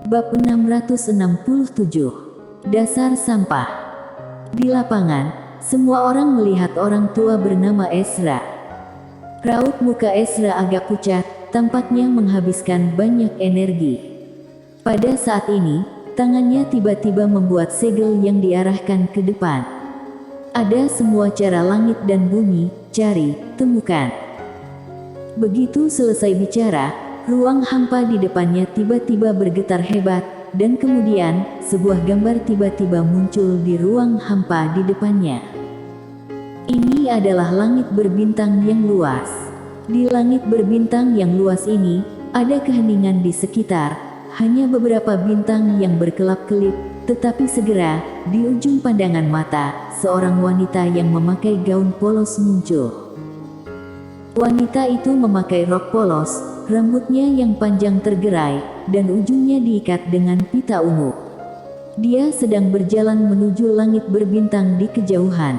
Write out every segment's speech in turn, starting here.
Bab 667. Dasar sampah. Di lapangan, semua orang melihat orang tua bernama Ezra. Raut muka Ezra agak pucat, tampaknya menghabiskan banyak energi. Pada saat ini, tangannya tiba-tiba membuat segel yang diarahkan ke depan. Ada semua cara langit dan bumi, cari, temukan. Begitu selesai bicara, ruang hampa di depannya tiba-tiba bergetar hebat, dan kemudian, sebuah gambar tiba-tiba muncul di ruang hampa di depannya. Ini adalah langit berbintang yang luas. Di langit berbintang yang luas ini, ada keheningan di sekitar, hanya beberapa bintang yang berkelap-kelip, tetapi segera, di ujung pandangan mata, seorang wanita yang memakai gaun polos muncul. Wanita itu memakai rok polos, rambutnya yang panjang tergerai, dan ujungnya diikat dengan pita ungu. Dia sedang berjalan menuju langit berbintang di kejauhan.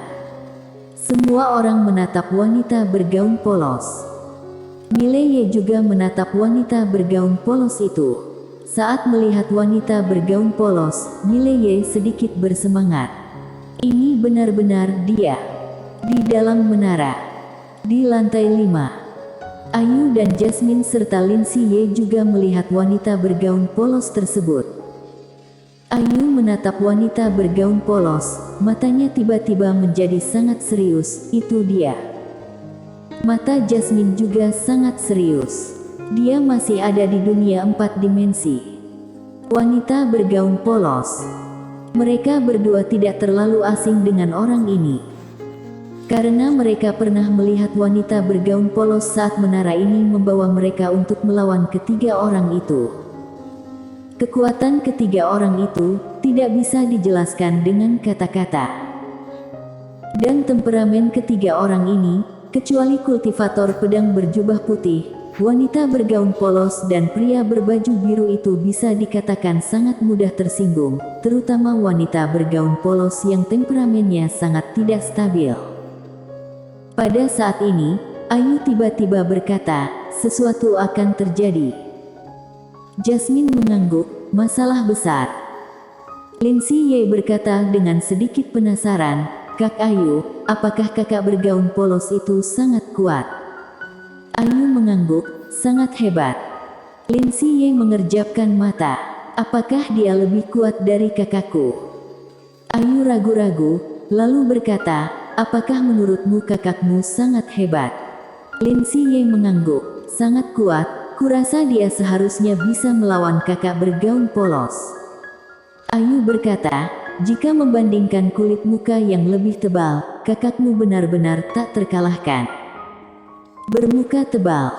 Semua orang menatap wanita bergaun polos. Mileye juga menatap wanita bergaun polos itu. Saat melihat wanita bergaun polos, Mileye sedikit bersemangat. Ini benar-benar dia. Di dalam menara. Di lantai 5. Ayu dan Jasmine serta Lin Siye juga melihat wanita bergaun polos tersebut. Ayu menatap wanita bergaun polos, matanya tiba-tiba menjadi sangat serius, itu dia. Mata Jasmine juga sangat serius. Dia masih ada di dunia 4 dimensi. Wanita bergaun polos. Mereka berdua tidak terlalu asing dengan orang ini. Karena mereka pernah melihat wanita bergaun polos saat menara ini membawa mereka untuk melawan ketiga orang itu. Kekuatan ketiga orang itu tidak bisa dijelaskan dengan kata-kata. Dan temperamen ketiga orang ini, kecuali kultivator pedang berjubah putih, wanita bergaun polos dan pria berbaju biru itu bisa dikatakan sangat mudah tersinggung, terutama wanita bergaun polos yang temperamennya sangat tidak stabil. Pada saat ini, Ayu tiba-tiba berkata, sesuatu akan terjadi. Jasmine mengangguk, masalah besar. Lin Siye berkata dengan sedikit penasaran, Kak Ayu, apakah kakak bergaun polos itu sangat kuat? Ayu mengangguk, sangat hebat. Lin Siye mengerjapkan mata, apakah dia lebih kuat dari kakakku? Ayu ragu-ragu, lalu berkata, apakah menurutmu kakakmu sangat hebat? Lin Siye mengangguk, sangat kuat, kurasa dia seharusnya bisa melawan kakak bergaun polos. Ayu berkata, jika membandingkan kulit muka yang lebih tebal, kakakmu benar-benar tak terkalahkan. Bermuka tebal.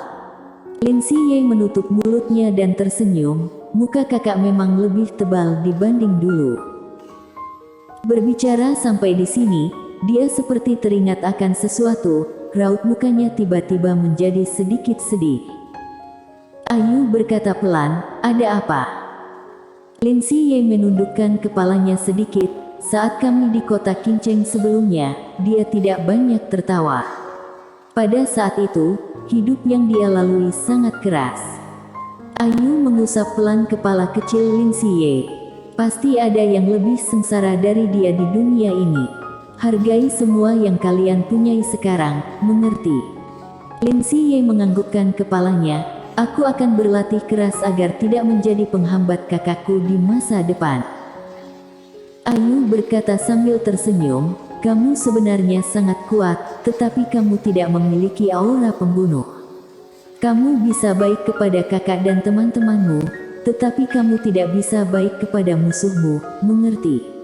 Lin Siye menutup mulutnya dan tersenyum, muka kakak memang lebih tebal dibanding dulu. Berbicara sampai di sini, dia seperti teringat akan sesuatu, raut mukanya tiba-tiba menjadi sedikit sedih. Ayu berkata pelan, ada apa? Lin Siye menundukkan kepalanya sedikit, saat kami di kota Kinceng sebelumnya, dia tidak banyak tertawa. Pada saat itu, hidup yang dia lalui sangat keras. Ayu mengusap pelan kepala kecil Lin Siye. Pasti ada yang lebih sengsara dari dia di dunia ini. Hargai semua yang kalian punyai sekarang, mengerti? Lin Siye menganggukkan kepalanya, aku akan berlatih keras agar tidak menjadi penghambat kakakku di masa depan. Ayu berkata sambil tersenyum, kamu sebenarnya sangat kuat, tetapi kamu tidak memiliki aura pembunuh. Kamu bisa baik kepada kakak dan teman-temanmu, tetapi kamu tidak bisa baik kepada musuhmu, mengerti?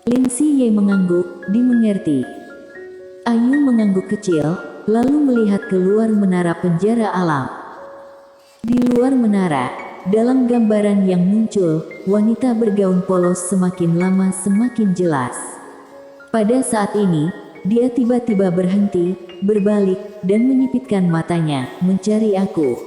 Lin Siye mengangguk, dimengerti. Ayu mengangguk kecil, lalu melihat keluar menara penjara alam. Di luar menara, dalam gambaran yang muncul, wanita bergaun polos semakin lama semakin jelas. Pada saat ini, dia tiba-tiba berhenti, berbalik, dan menyipitkan matanya, mencari aku.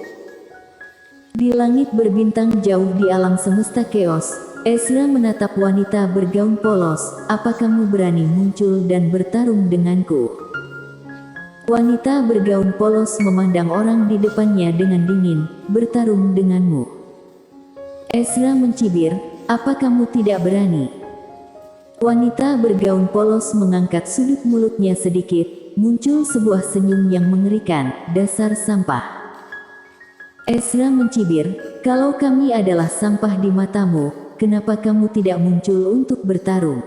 Di langit berbintang jauh di alam semesta keos, Ezra menatap wanita bergaun polos, apa kamu berani muncul dan bertarung denganku? Wanita bergaun polos memandang orang di depannya dengan dingin, bertarung denganmu. Ezra mencibir, "Apa kamu tidak berani?" Wanita bergaun polos mengangkat sudut mulutnya sedikit, muncul sebuah senyum yang mengerikan, "Dasar sampah." Ezra mencibir, "Kalau kami adalah sampah di matamu, kenapa kamu tidak muncul untuk bertarung?"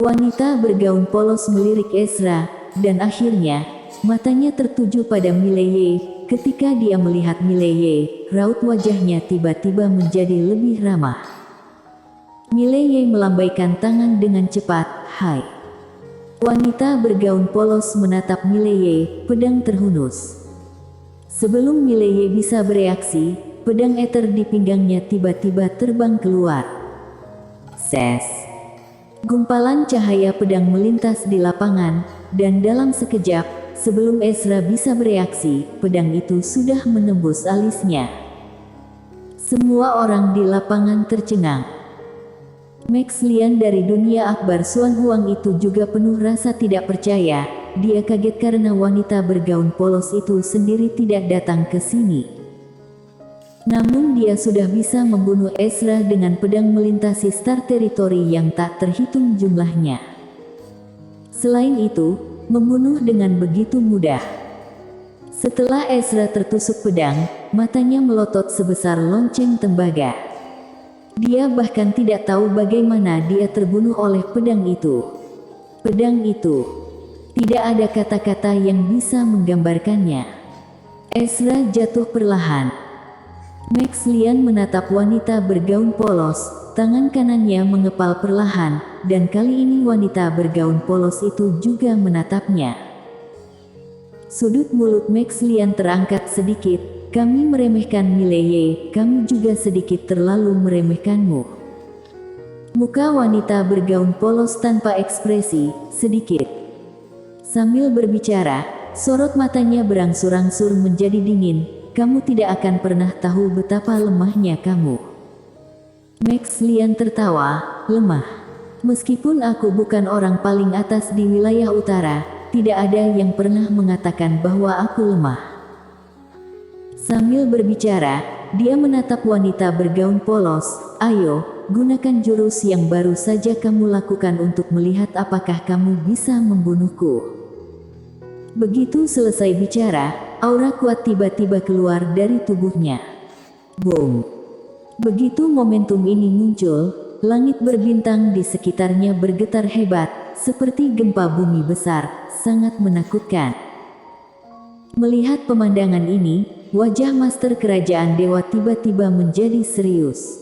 Wanita bergaun polos melirik Ezra, dan akhirnya, matanya tertuju pada Mileye. Ketika dia melihat Mileye, raut wajahnya tiba-tiba menjadi lebih ramah. Mileye melambaikan tangan dengan cepat, "Hai." Wanita bergaun polos menatap Mileye, pedang terhunus. Sebelum Mileye bisa bereaksi, pedang eter di pinggangnya tiba-tiba terbang keluar. Ses! Gumpalan cahaya pedang melintas di lapangan, dan dalam sekejap, sebelum Ezra bisa bereaksi, pedang itu sudah menembus alisnya. Semua orang di lapangan tercengang. Max Lian dari dunia akbar Xuan Huang itu juga penuh rasa tidak percaya. Dia kaget karena wanita bergaun polos itu sendiri tidak datang ke sini. Namun dia sudah bisa membunuh Ezra dengan pedang melintasi Star Territory yang tak terhitung jumlahnya. Selain itu, membunuh dengan begitu mudah. Setelah Ezra tertusuk pedang, matanya melotot sebesar lonceng tembaga. Dia bahkan tidak tahu bagaimana dia terbunuh oleh pedang itu. Pedang itu. Tidak ada kata-kata yang bisa menggambarkannya. Ezra jatuh perlahan. Max Lian menatap wanita bergaun polos, tangan kanannya mengepal perlahan, dan kali ini wanita bergaun polos itu juga menatapnya. Sudut mulut Max Lian terangkat sedikit. "Kami meremehkan Mileye, kami juga sedikit terlalu meremehkanmu." Muka wanita bergaun polos tanpa ekspresi, sedikit. Sambil berbicara, sorot matanya berangsur-angsur menjadi dingin. "Kamu tidak akan pernah tahu betapa lemahnya kamu." Max Lian tertawa, "Lemah? Meskipun aku bukan orang paling atas di wilayah utara, tidak ada yang pernah mengatakan bahwa aku lemah." Sambil berbicara, dia menatap wanita bergaun polos, "Ayo, gunakan jurus yang baru saja kamu lakukan untuk melihat apakah kamu bisa membunuhku." Begitu selesai bicara, aura kuat tiba-tiba keluar dari tubuhnya. Boom! Begitu momentum ini muncul, langit berbintang di sekitarnya bergetar hebat, seperti gempa bumi besar, sangat menakutkan. Melihat pemandangan ini, wajah master kerajaan dewa tiba-tiba menjadi serius.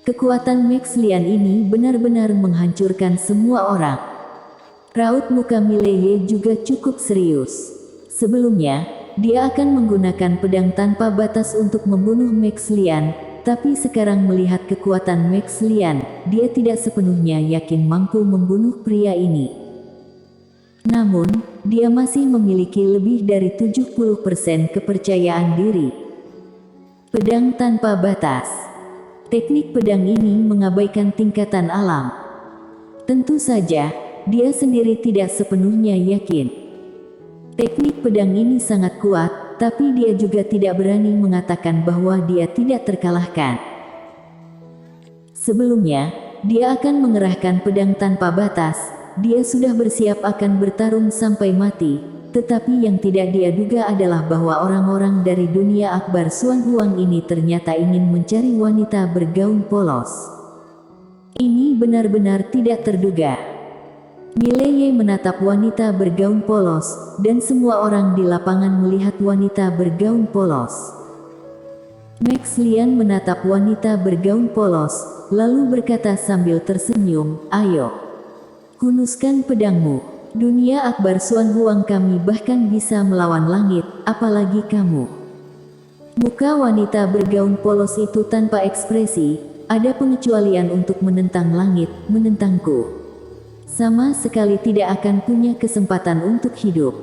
Kekuatan Max Lian ini benar-benar menghancurkan semua orang. Raut muka Mileye juga cukup serius. Sebelumnya, dia akan menggunakan pedang tanpa batas untuk membunuh Max Lian, tapi sekarang melihat kekuatan Max Lian, dia tidak sepenuhnya yakin mampu membunuh pria ini. Namun, dia masih memiliki lebih dari 70% kepercayaan diri. Pedang tanpa batas. Teknik pedang ini mengabaikan tingkatan alam. Tentu saja, dia sendiri tidak sepenuhnya yakin. Teknik pedang ini sangat kuat, tapi dia juga tidak berani mengatakan bahwa dia tidak terkalahkan. Sebelumnya, dia akan mengerahkan pedang tanpa batas. Dia sudah bersiap akan bertarung sampai mati, tetapi yang tidak dia duga adalah bahwa orang-orang dari dunia akbar Xuan Huang ini ternyata ingin mencari wanita bergaun polos. Ini benar-benar tidak terduga. Mileye menatap wanita bergaun polos, dan semua orang di lapangan melihat wanita bergaun polos. Max Lian menatap wanita bergaun polos, lalu berkata sambil tersenyum, "Ayo. Hunuskan pedangmu. Dunia akbar Xuan Huang kami bahkan bisa melawan langit, apalagi kamu." Muka wanita bergaun polos itu tanpa ekspresi, "Ada pengecualian untuk menentang langit, menentangku. Sama sekali tidak akan punya kesempatan untuk hidup."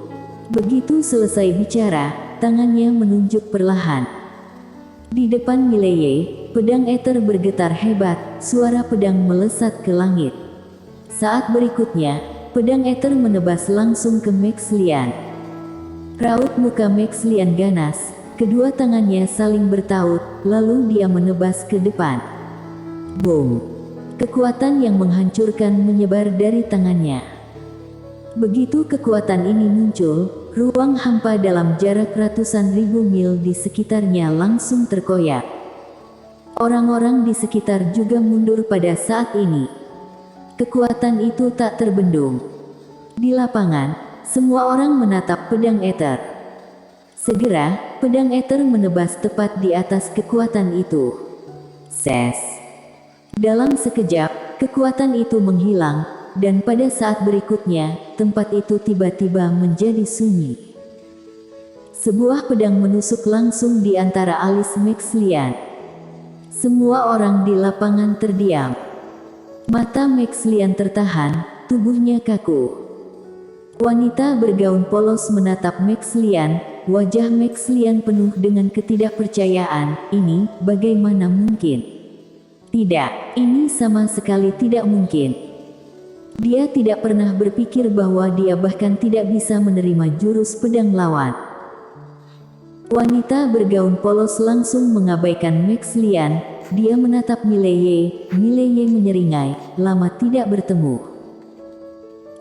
Begitu selesai bicara, tangannya menunjuk perlahan. Di depan Mileye, pedang eter bergetar hebat, suara pedang melesat ke langit. Saat berikutnya, pedang eter menebas langsung ke Max Lian. Raut muka Max Lian ganas, Kedua tangannya saling bertaut, lalu dia menebas ke depan. Boom! Kekuatan yang menghancurkan menyebar dari tangannya. Begitu kekuatan ini muncul, ruang hampa dalam jarak ratusan ribu mil di sekitarnya langsung terkoyak. Orang-orang di sekitar juga mundur pada saat ini. Kekuatan itu tak terbendung. Di lapangan, semua orang menatap pedang ether. Segera, pedang ether menebas tepat di atas kekuatan itu. Ses! Dalam sekejap, kekuatan itu menghilang, dan pada saat berikutnya, tempat itu tiba-tiba menjadi sunyi. Sebuah pedang menusuk langsung di antara alis Max Lian. Semua orang di lapangan terdiam. Mata Max Lian tertahan, tubuhnya kaku. Wanita bergaun polos menatap Max Lian, wajah Max Lian penuh dengan ketidakpercayaan. Ini bagaimana mungkin? Tidak, ini sama sekali tidak mungkin. Dia tidak pernah berpikir bahwa dia bahkan tidak bisa menerima jurus pedang lawan. Wanita bergaun polos langsung mengabaikan Max Lian. Dia menatap Mileye. Mileye menyeringai, lama tidak bertemu.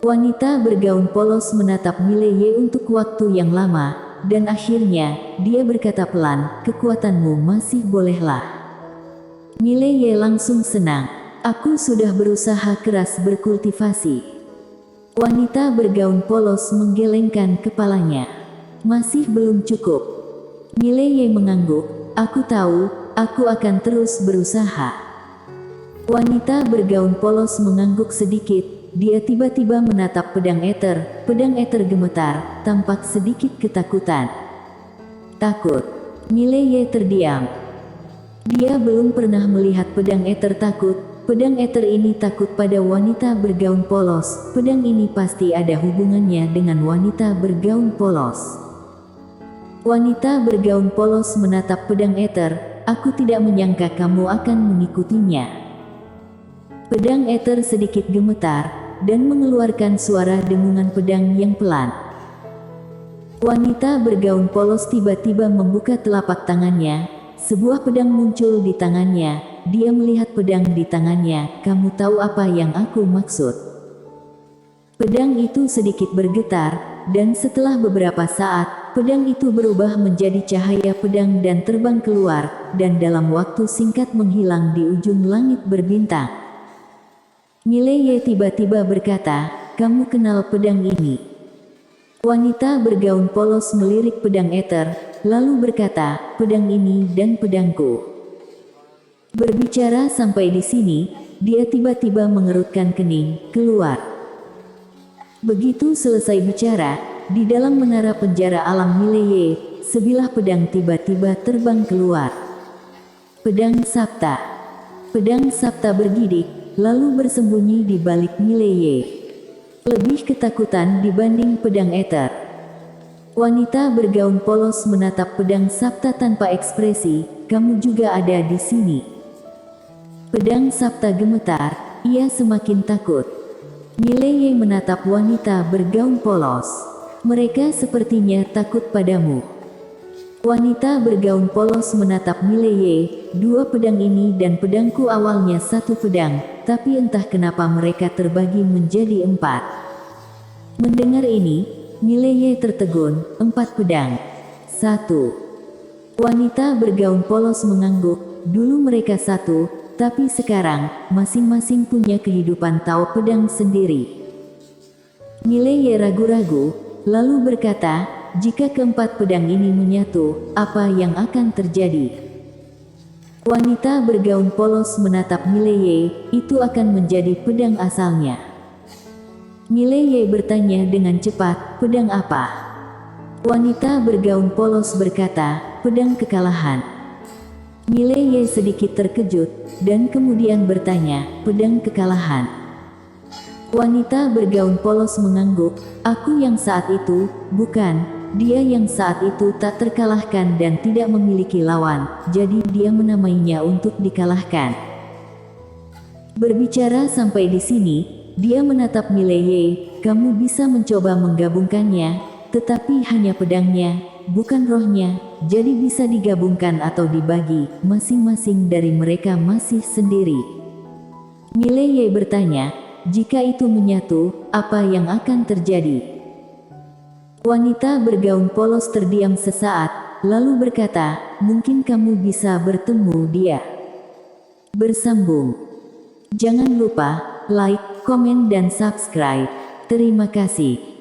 Wanita bergaun polos menatap Mileye untuk waktu yang lama, dan akhirnya, dia berkata pelan, kekuatanmu masih bolehlah. Mileye langsung senang. Aku sudah berusaha keras berkultivasi. Wanita bergaun polos menggelengkan kepalanya. Masih belum cukup. Mileye mengangguk, aku tahu, aku akan terus berusaha. Wanita bergaun polos mengangguk sedikit. Dia tiba-tiba menatap pedang ether. Pedang ether gemetar, tampak sedikit ketakutan. Takut. Mileye terdiam. Dia belum pernah melihat pedang ether takut. Pedang ether ini takut pada wanita bergaun polos. Pedang ini pasti ada hubungannya dengan wanita bergaun polos. Wanita bergaun polos menatap pedang ether. Aku tidak menyangka kamu akan mengikutinya. Pedang ether sedikit gemetar dan mengeluarkan suara dengungan pedang yang pelan. Wanita bergaun polos tiba-tiba membuka telapak tangannya. Sebuah pedang muncul di tangannya. Dia melihat pedang di tangannya. Kamu tahu apa yang aku maksud? Pedang itu sedikit bergetar, dan setelah beberapa saat, pedang itu berubah menjadi cahaya pedang dan terbang keluar, dan dalam waktu singkat menghilang di ujung langit berbintang. Mileye tiba-tiba berkata, kamu kenal pedang ini? Wanita bergaun polos melirik pedang ether, lalu berkata, pedang ini dan pedangku. Berbicara sampai di sini, dia tiba-tiba mengerutkan kening, keluar. Begitu selesai bicara, di dalam menara penjara alam Mileye, sebilah pedang tiba-tiba terbang keluar. Pedang Sabta. Pedang Sabta bergidik, lalu bersembunyi di balik Mileye. Lebih ketakutan dibanding pedang ether. Wanita bergaun polos menatap pedang Sabta tanpa ekspresi, kamu juga ada di sini. Pedang Sabta gemetar, ia semakin takut. Mileye menatap wanita bergaun polos. Mereka sepertinya takut padamu. Wanita bergaun polos menatap Mileye. Dua pedang ini dan pedangku awalnya satu pedang, tapi entah kenapa mereka terbagi menjadi 4. Mendengar ini, Mileye tertegun, 4 pedang. 1. Wanita bergaun polos mengangguk, dulu mereka satu, tapi sekarang, masing-masing punya kehidupan tahu pedang sendiri. Mileye ragu-ragu, lalu berkata, jika keempat pedang ini menyatu, apa yang akan terjadi? Wanita bergaun polos menatap Mileye, itu akan menjadi pedang asalnya. Mileye bertanya dengan cepat, pedang apa? Wanita bergaun polos berkata, pedang kekalahan. Mileye sedikit terkejut, dan kemudian bertanya, pedang kekalahan. Wanita bergaun polos mengangguk, aku yang saat itu, bukan. Dia yang saat itu tak terkalahkan dan tidak memiliki lawan, jadi dia menamainya untuk dikalahkan. Berbicara sampai di sini, dia menatap Mileye, kamu bisa mencoba menggabungkannya, tetapi hanya pedangnya, bukan rohnya, jadi bisa digabungkan atau dibagi, masing-masing dari mereka masih sendiri. Mileye bertanya, jika itu menyatu, apa yang akan terjadi? Wanita bergaun polos terdiam sesaat, lalu berkata, mungkin kamu bisa bertemu dia. Bersambung. Jangan lupa like, komen dan subscribe. Terima kasih.